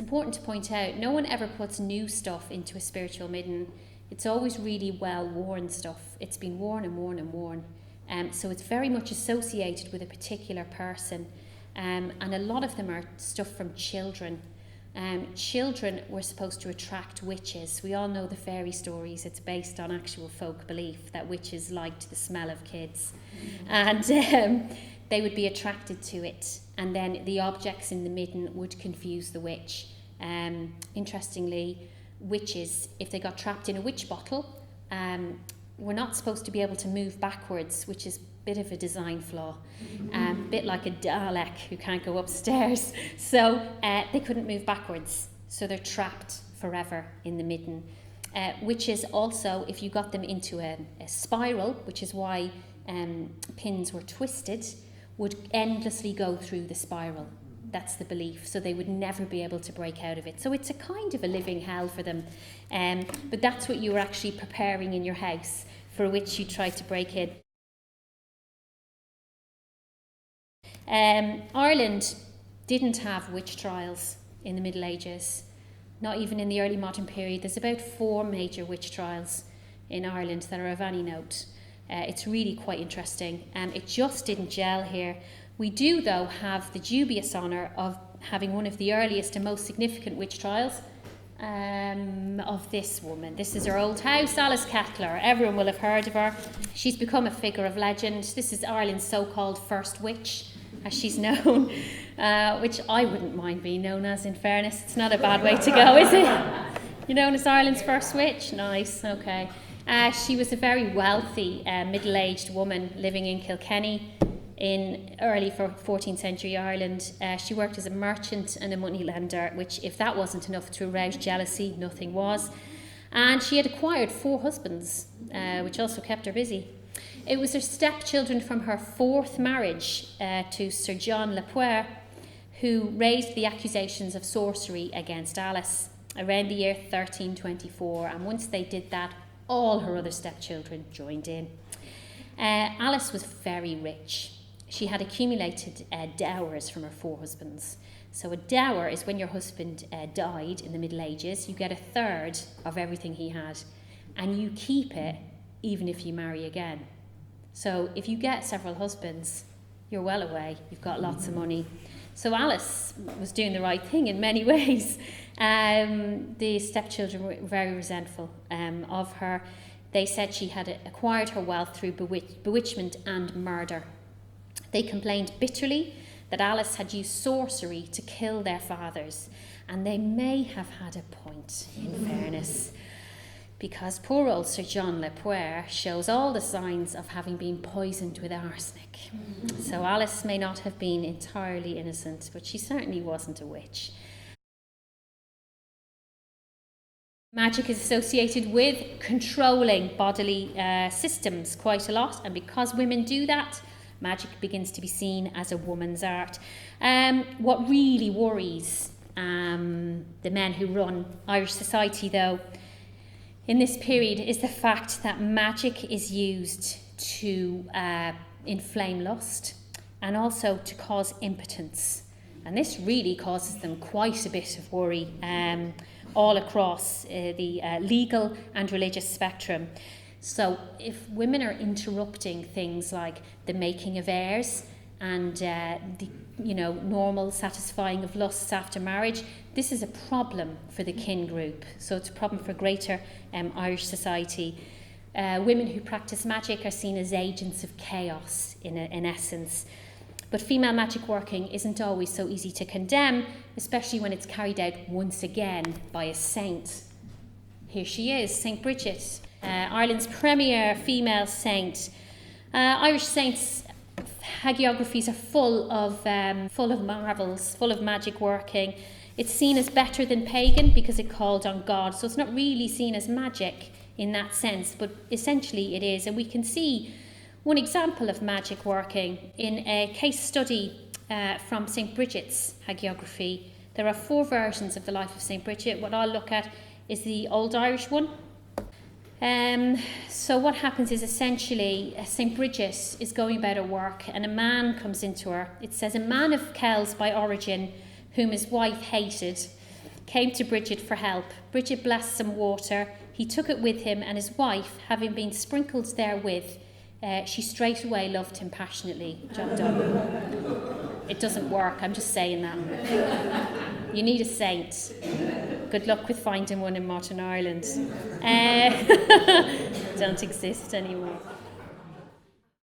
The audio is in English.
important to point out, no one ever puts new stuff into a spiritual midden. It's always really well-worn stuff. It's been worn and worn and worn. So it's very much associated with a particular person. And a lot of them are stuff from children. Children were supposed to attract witches. We all know the fairy stories. It's based on actual folk belief that witches liked the smell of kids. And they would be attracted to it. And then the objects in the midden would confuse the witch. Interestingly, witches, if they got trapped in a witch bottle, were not supposed to be able to move backwards, which is a bit of a design flaw. A bit like a Dalek who can't go upstairs. So they couldn't move backwards. So they're trapped forever in the midden. Witches also, if you got them into a spiral, which is why pins were twisted, would endlessly go through the spiral. That's the belief. So they would never be able to break out of it. So it's a kind of a living hell for them. But that's what you were actually preparing in your house for which you tried to break in. Ireland didn't have witch trials in the Middle Ages, not even in the early modern period. There's about 4 major witch trials in Ireland that are of any note. It's really quite interesting. It just didn't gel here. We do, though, have the dubious honour of having one of the earliest and most significant witch trials of this woman. This is her old house, Alice Kettler. Everyone will have heard of her. She's become a figure of legend. This is Ireland's so-called first witch, as she's known, which I wouldn't mind being known as, in fairness. It's not a bad way to go, is it? You're known as Ireland's first witch? Nice, okay. She was a very wealthy, middle-aged woman living in Kilkenny in early 14th century Ireland. She worked as a merchant and a moneylender, which, if that wasn't enough to arouse jealousy, nothing was. And she had acquired 4 husbands, which also kept her busy. It was her stepchildren from her 4th marriage to Sir John Le Poer who raised the accusations of sorcery against Alice around the year 1324. And once they did that, all her other stepchildren joined in. Alice was very rich. She had accumulated dowers from her 4 husbands. So a dower is when your husband died in the Middle Ages, you get 1/3 of everything he had, and you keep it even if you marry again. So if you get several husbands, you're well away, you've got lots of money. So Alice was doing the right thing in many ways. The stepchildren were very resentful of her. They said she had acquired her wealth through bewitchment and murder. They complained bitterly that Alice had used sorcery to kill their fathers, and they may have had a point, in fairness, because poor old Sir John Le Poer shows all the signs of having been poisoned with arsenic. So Alice may not have been entirely innocent, but she certainly wasn't a witch. Magic is associated with controlling bodily systems quite a lot, and because women do that, magic begins to be seen as a woman's art. What really worries the men who run Irish society, though, in this period is the fact that magic is used to inflame lust and also to cause impotence. And this really causes them quite a bit of worry all across the legal and religious spectrum. So if women are interrupting things like the making of heirs and the normal satisfying of lusts after marriage, this is a problem for the kin group. So it's a problem for greater Irish society. Women who practice magic are seen as agents of chaos in essence. But female magic working isn't always so easy to condemn, especially when it's carried out once again by a saint. Here she is, St. Brigid, Ireland's premier female saint. Irish saints' hagiographies are full of marvels, full of magic working. It's seen as better than pagan because it called on God, so it's not really seen as magic in that sense, but essentially it is. And we can see one example of magic working in a case study from St. Brigid's hagiography. There are 4 versions of the life of St. Brigid. What I'll look at is the Old Irish one. So what happens is essentially St. Brigid is going about her work and a man comes into her. It says, a man of Kells by origin, whom his wife hated, came to Brigid for help. Brigid blessed some water. He took it with him, and his wife, having been sprinkled therewith, she straight away loved him passionately. Job done. It doesn't work, I'm just saying that. You need a saint. Good luck with finding one in modern Ireland. Don't exist anymore.